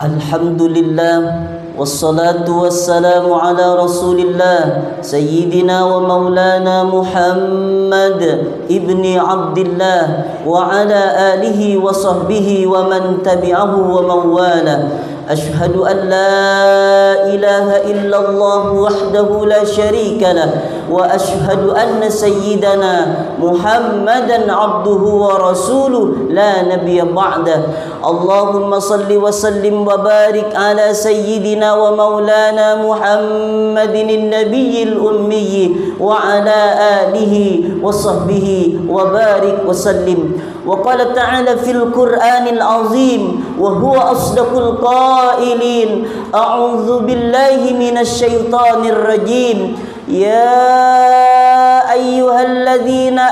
Alhamdulillah wassalatu wassalamu ala Rasulillah Sayyidina wa maulana Muhammad ibni Abdillah wa ala alihi wa sahbihi wa man tabi'ahu wa mawala. Ashhadu an la ilaha illallah wahdahu la syarika lah wa ashhadu anna sayyidana Muhammadan abduhu wa rasuluh la nabiyya ba'dah. Allahumma salli wa sallim wa barik ala sayyidina wa maulana Muhammadin nabiyil ummi wa ala alihi wa sahbihi wa barik wa sallim. Wa qala ta'ala fil Qur'anil azim wa huwa asdaqul qailin a'udzu billahi minasy syaithanir rajim. Ya ayyuhalladzina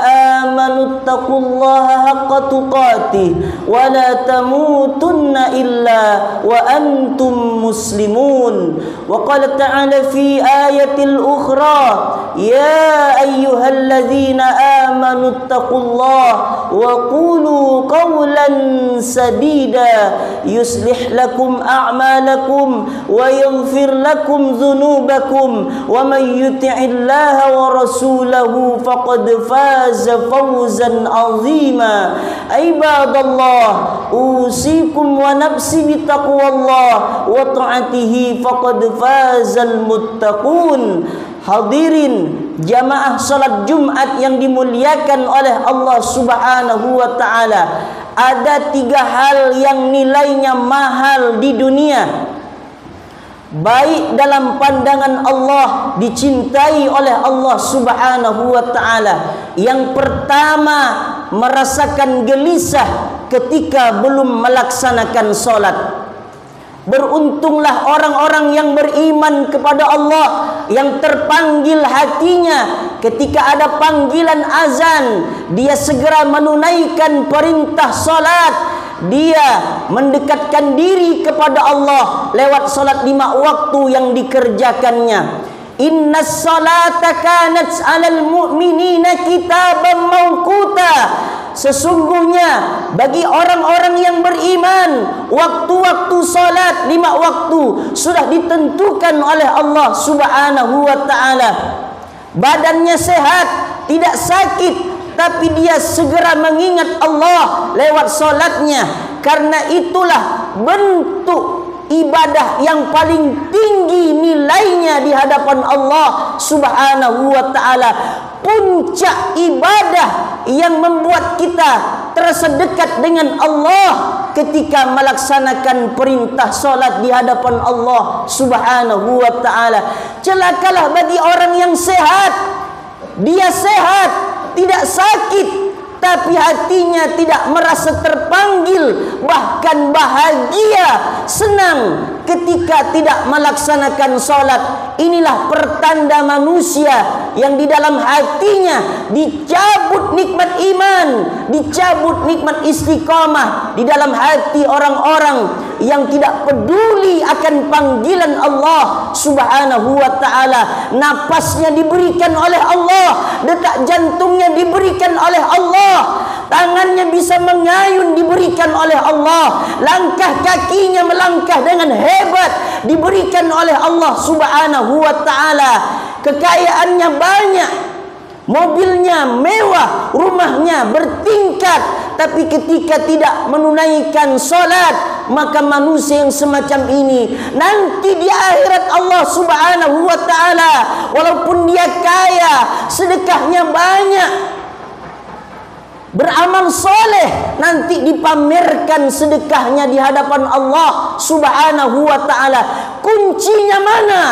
amanu taqullaha haqqa tuqatih wa la tamutunna illa wa antum muslimun. Wa qala ta'ala fi ayatil ukhra ya ayyuhalladzina amanu taqullaha wa qulu qawlan sadida yuslih lakum a'malakum wa yaghfir lakum dhunubakum wa man yuti'illaha wa rasulahu faqad faza fawzan 'azima. Ibadallah, usikum wa nafsi bitaqwallah wa ta'atihi faqad fazal muttaqun. Hadirin jamaah salat Jumat yang dimuliakan oleh Allah Subhanahu wa taala, ada 3 hal yang nilainya mahal di dunia, baik dalam pandangan Allah, dicintai oleh Allah Subhanahu wa taala. Yang pertama, merasakan gelisah ketika belum melaksanakan salat. Beruntunglah orang-orang yang beriman kepada Allah, yang terpanggil hatinya ketika ada panggilan azan, dia segera menunaikan perintah salat. Dia mendekatkan diri kepada Allah lewat salat 5 waktu yang dikerjakannya. Innas salata kanat 'alal mu'minina kitaban mawquta. Sesungguhnya bagi orang-orang yang beriman, waktu-waktu salat 5 waktu sudah ditentukan oleh Allah Subhanahu wa taala. Badannya sehat, tidak sakit, tapi dia segera mengingat Allah lewat salatnya. Karena itulah bentuk ibadah yang paling tinggi nilainya di hadapan Allah Subhanahu wa taala. Puncak ibadah yang membuat kita terasa dekat dengan Allah ketika melaksanakan perintah salat di hadapan Allah Subhanahu wa taala. Celakalah bagi orang yang sehat. Dia sehat, tidak sakit, tapi hatinya tidak merasa terpanggil, bahkan bahagia, senang ketika tidak melaksanakan salat. Inilah pertanda manusia yang di dalam hatinya dicabut nikmat iman, dicabut nikmat istiqamah di dalam hati orang-orang yang tidak peduli akan panggilan Allah Subhanahu wa taala. Napasnya diberikan oleh Allah, detak jantungnya diberikan oleh Allah, tangannya bisa mengayun diberikan oleh Allah, langkah kakinya melangkah dengan hebat diberikan oleh Allah Subhanahu wa taala. Kekayaannya banyak, mobilnya mewah, rumahnya bertingkat, tapi ketika tidak menunaikan salat, maka manusia yang semacam ini nanti di akhirat Allah Subhanahu wa taala, walaupun dia kaya, sedekahnya banyak, beramal soleh, nanti dipamerkan sedekahnya di hadapan Allah Subhanahu wa taala. Kuncinya mana?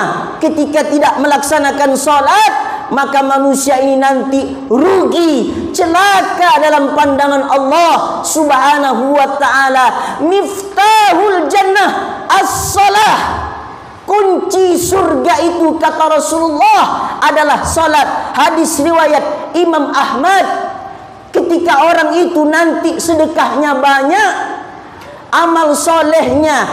Ketika tidak melaksanakan salat, maka manusia ini nanti rugi, celaka dalam pandangan Allah Subhanahu wa taala. Miftahul jannah as-salah. Kunci surga itu kata Rasulullah adalah salat. Hadis riwayat Imam Ahmad. Ketika orang itu nanti sedekahnya banyak, amal solehnya,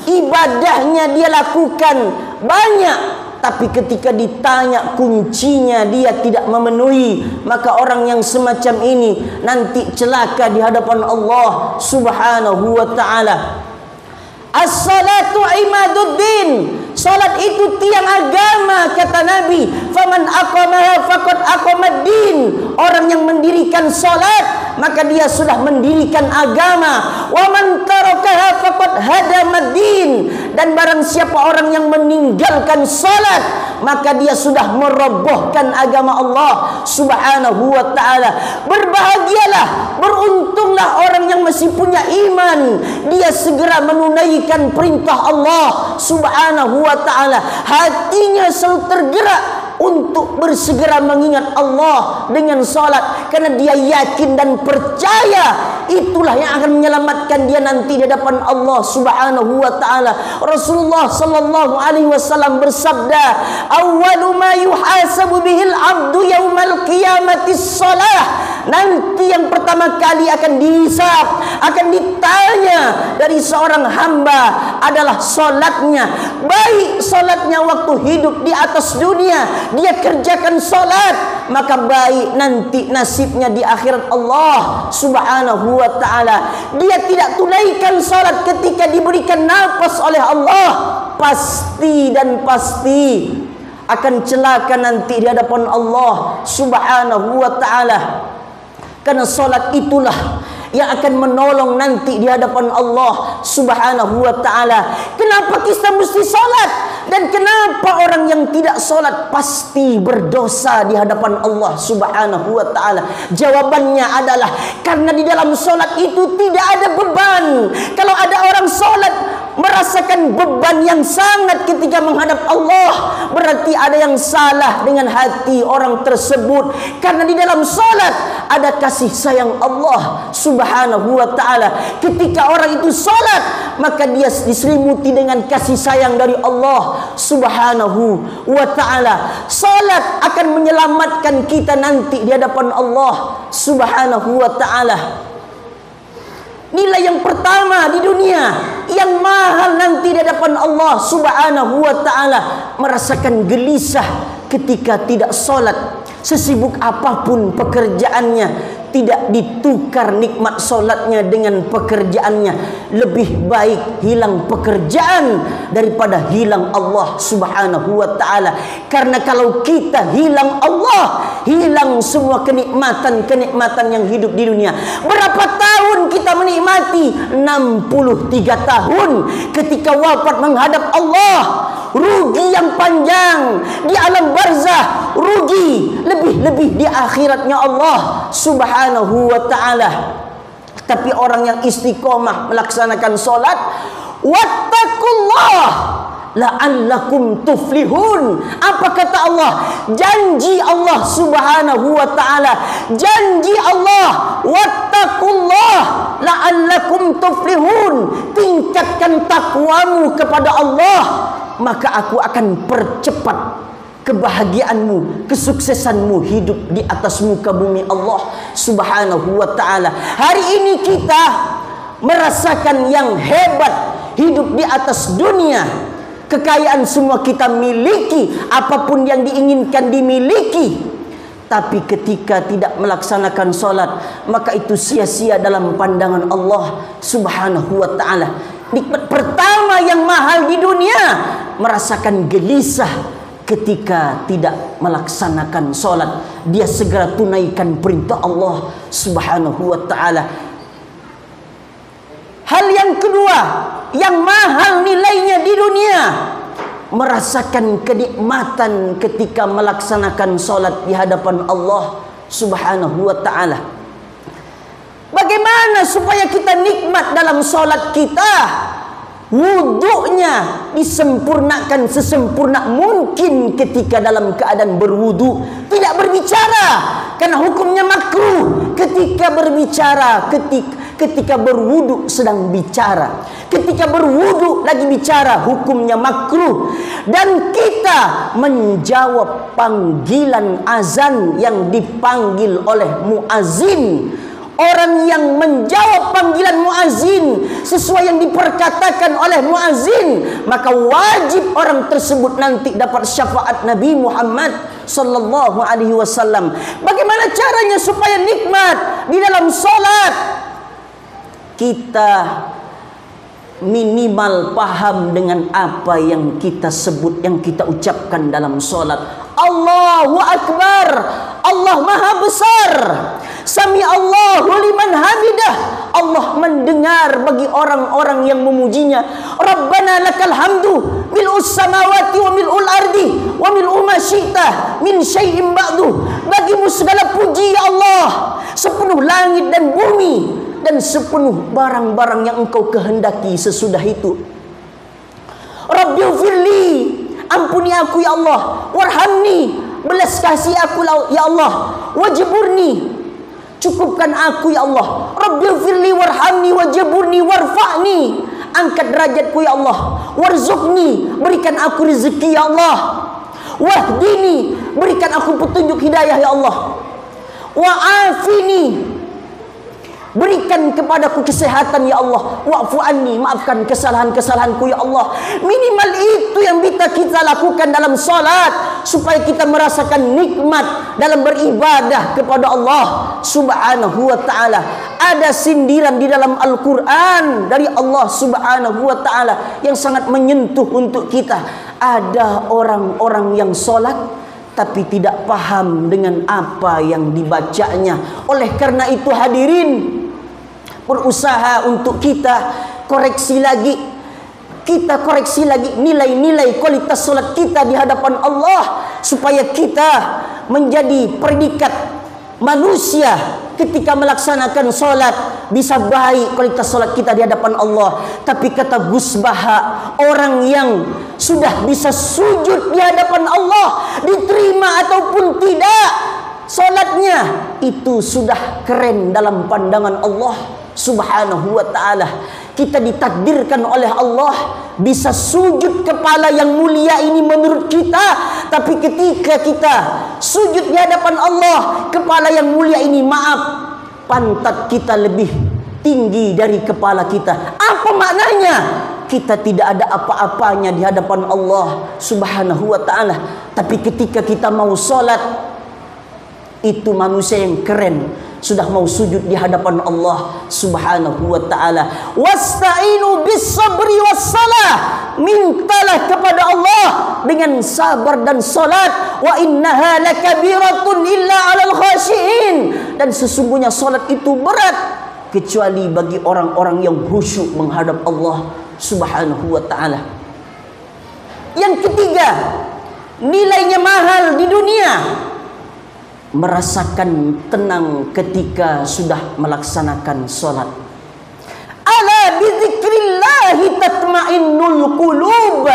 ibadahnya dia lakukan banyak, tapi ketika ditanya kuncinya dia tidak memenuhi, maka orang yang semacam ini nanti celaka di hadapan Allah Subhanahu wa taala. As-salatu imaduddin. Salat itu tiang agama, kata Nabi. Faman aqamaha faqad aqamaddin. Orang yang mendirikan salat, maka dia sudah mendirikan agama. Wa man tarakaha faqad hadamaddin. Dan barang siapa orang yang meninggalkan salat, maka dia sudah merobohkan agama Allah Subhanahu wa ta'ala. Berbahagialah, beruntunglah orang yang masih punya iman. Dia segera menunaikan perintah Allah Subhanahu wa ta'ala. Hatinya selalu tergerak untuk bersegera mengingat Allah dengan salat, karena dia yakin dan percaya itulah yang akan menyelamatkan dia nanti di hadapan Allah Subhanahu wa ta'ala. Rasulullah sallallahu alaihi wasallam bersabda, awwalu ma yuhasabu bihil abdu yaumal qiyamati shalah. Nanti yang pertama kali akan dihisab, akan ditanya dari seorang hamba adalah salatnya. Baik salatnya waktu hidup di atas dunia, dia kerjakan salat, maka baik nanti nasibnya di akhirat Allah Subhanahu wa ta'ala. Dia tidak tunaikan salat ketika diberikan nafas oleh Allah, pasti dan pasti akan celaka nanti di hadapan Allah Subhanahu wa ta'ala. Karena salat itulah yang akan menolong nanti di hadapan Allah Subhanahu wa ta'ala. Kenapa kita mesti salat? Dan kenapa orang yang tidak salat pasti berdosa di hadapan Allah Subhanahu wa ta'ala? Jawabannya adalah karena di dalam salat itu tidak ada beban. Kalau ada orang salat merasakan beban yang sangat ketika menghadap Allah, berarti ada yang salah dengan hati orang tersebut. Karena di dalam salat ada kasih sayang Allah Subhanahu wa ta'ala. Ketika orang itu salat, maka dia diselimuti dengan kasih sayang dari Allah Subhanahu wa ta'ala. Salat akan menyelamatkan kita nanti di hadapan Allah Subhanahu wa ta'ala. Nilai yang pertama di dunia yang mahal nanti di hadapan Allah Subhanahu wa ta'ala, merasakan gelisah ketika tidak salat. Sesibuk apapun pekerjaannya, tidak ditukar nikmat solatnya dengan pekerjaannya. Lebih baik hilang pekerjaan daripada hilang Allah Subhanahu wa ta'ala. Karena kalau kita hilang Allah, hilang semua kenikmatan-kenikmatan yang hidup di dunia. Berapa tahun kita menikmati? 63 tahun. Ketika wafat menghadap Allah, rugi yang panjang di alam barzah, rugi lebih-lebih di akhiratnya Allah Subhanahu wa ta'ala. Tapi orang yang istiqomah melaksanakan solat, wattaqullah la'allakum tuflihun. Apa kata Allah? Janji Allah Subhanahu wa ta'ala, janji Allah, wattaqullah la'allakum tuflihun. Tingkatkan takwamu kepada Allah, maka aku akan percepat kebahagiaanmu, kesuksesanmu hidup di atas muka bumi Allah Subhanahu wa ta'ala. Hari ini kita merasakan yang hebat hidup di atas dunia. Kekayaan semua kita miliki, apapun yang diinginkan dimiliki. Tapi ketika tidak melaksanakan solat, maka itu sia-sia dalam pandangan Allah Subhanahu wa ta'ala. Nikmat pertama yang mahal di dunia, merasakan gelisah ketika tidak melaksanakan solat. Dia segera tunaikan perintah Allah Subhanahu wa ta'ala. Hal yang kedua yang mahal nilainya di dunia, merasakan kenikmatan ketika melaksanakan solat di hadapan Allah Subhanahu wa ta'ala. Bagaimana supaya kita nikmat dalam solat kita? Wudunya disempurnakan sesempurna mungkin ketika dalam keadaan berwudu. Tidak berbicara, karena hukumnya makruh. Ketika berbicara, ketika berwudu sedang bicara. Ketika berwudu lagi bicara, hukumnya makruh. Dan kita menjawab panggilan azan yang dipanggil oleh muazin. Orang yang menjawab panggilan muazin sesuai yang diperkatakan oleh muazin, maka wajib orang tersebut nanti dapat syafaat Nabi Muhammad sallallahu alaihi wasallam. Bagaimana caranya supaya nikmat di dalam salat? Kita minimal paham dengan apa yang kita sebut, yang kita ucapkan dalam solat. Allahu Akbar, Allah Maha Besar. Sami Allahu liman hamidah, Allah mendengar bagi orang-orang yang memujinya. Rabbana lakal hamdu mil'us samawati wa mil'ul ardi wa mil'u ma syi'ta min syai'in ba'du. Bagimu segala puji ya Allah, sepenuh langit dan bumi dan sepenuh barang-barang yang engkau kehendaki sesudah itu. Rabbighfirli, ampuni aku ya Allah. Warhamni, belas kasih aku ya Allah. Wajburni, cukupkan aku ya Allah. Rabbighfirli warhamni wajburni warfa'ni, angkat derajatku ya Allah. Warzuqni, berikan aku rezeki ya Allah. Wahdini, berikan aku petunjuk hidayah ya Allah. Wa'afini, berikan kepadaku kesehatan ya Allah. Wa'fu anni, maafkan kesalahan-kesalahanku ya Allah. Minimal itu yang bisa kita lakukan dalam salat, supaya kita merasakan nikmat dalam beribadah kepada Allah Subhanahu wa ta'ala. Ada sindiran di dalam Al-Quran dari Allah Subhanahu wa ta'ala yang sangat menyentuh untuk kita. Ada orang-orang yang salat tapi tidak paham dengan apa yang dibacanya. Oleh karena itu hadirin, berusaha untuk kita koreksi lagi. Kita koreksi lagi nilai-nilai kualitas solat kita di hadapan Allah, supaya kita menjadi predikat manusia ketika melaksanakan solat bisa baik kualitas solat kita di hadapan Allah. Tapi kata Gus Baha, orang yang sudah bisa sujud di hadapan Allah, diterima ataupun tidak solatnya, itu sudah keren dalam pandangan Allah Subhanahu wa ta'ala. Kita ditakdirkan oleh Allah bisa sujud kepala yang mulia ini menurut kita, tapi ketika kita sujud di hadapan Allah, kepala yang mulia ini, maaf, pantat kita lebih tinggi dari kepala kita. Apa maknanya? Kita tidak ada apa-apanya di hadapan Allah Subhanahu wa ta'ala. Tapi ketika kita mau solat, itu manusia yang keren, sudah mau sujud di hadapan Allah Subhanahu wa ta'ala. Wasta'inu bis sabri was salah, mintalah kepada Allah dengan sabar dan salat. Wa innaha lakabiratun illa 'alal khashiin, dan sesungguhnya salat itu berat kecuali bagi orang-orang yang khusyuk menghadap Allah Subhanahu wa ta'ala. Yang ketiga, nilainya mahal di dunia, merasakan tenang ketika sudah melaksanakan solat. Ala bizikrillahi tatma'innul qulub.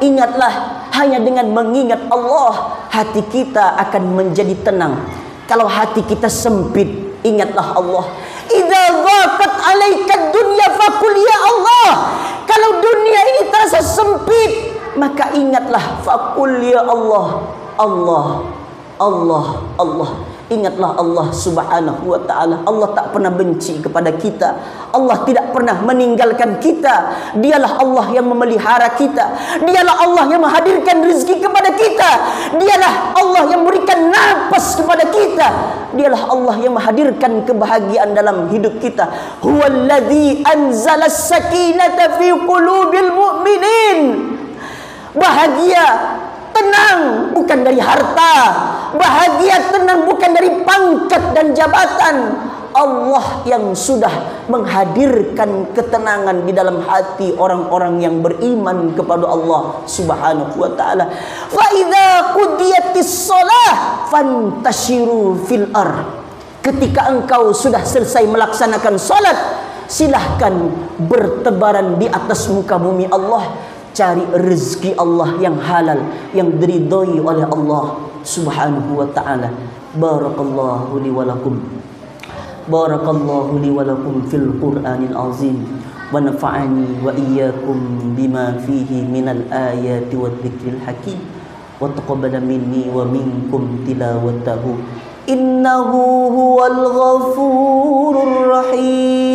Ingatlah, hanya dengan mengingat Allah, hati kita akan menjadi tenang. Kalau hati kita sempit, ingatlah Allah. Idza dhaqat 'alaika dunya faqul ya Allah. Kalau dunia ini terasa sempit, maka ingatlah, faqul ya Allah. Allah, Allah, Allah. Ingatlah Allah Subhanahu wa ta'ala. Allah tak pernah benci kepada kita. Allah tidak pernah meninggalkan kita. Dialah Allah yang memelihara kita. Dialah Allah yang menghadirkan rezeki kepada kita. Dialah Allah yang memberikan nafas kepada kita. Dialah Allah yang menghadirkan kebahagiaan dalam hidup kita. Huwallazi anzala as-sakinata fi qulubil mu'minin. Bahagia, tenang bukan dari harta. Bahagia tenang bukan dari pangkat dan jabatan. Allah yang sudah menghadirkan ketenangan di dalam hati orang-orang yang beriman kepada Allah Subhanahu wa ta'ala. Fa idza qudiyatis shalah fantashiru fil ard. Ketika engkau sudah selesai melaksanakan salat, silahkan bertebaran di atas muka bumi Allah. Cari rezeki Allah yang halal, yang diridhoi oleh Allah Subhanahu wa ta'ala. Barakallahu li wa lakum. Barakallahu li wa lakum fil Qur'anil azim. Wa nafa'ani wa iyyakum bima fihi minal ayati wa dzikril hakim. Wa taqabbala minni wa minkum tilawatahu. Innahu huwal ghafurur rahim.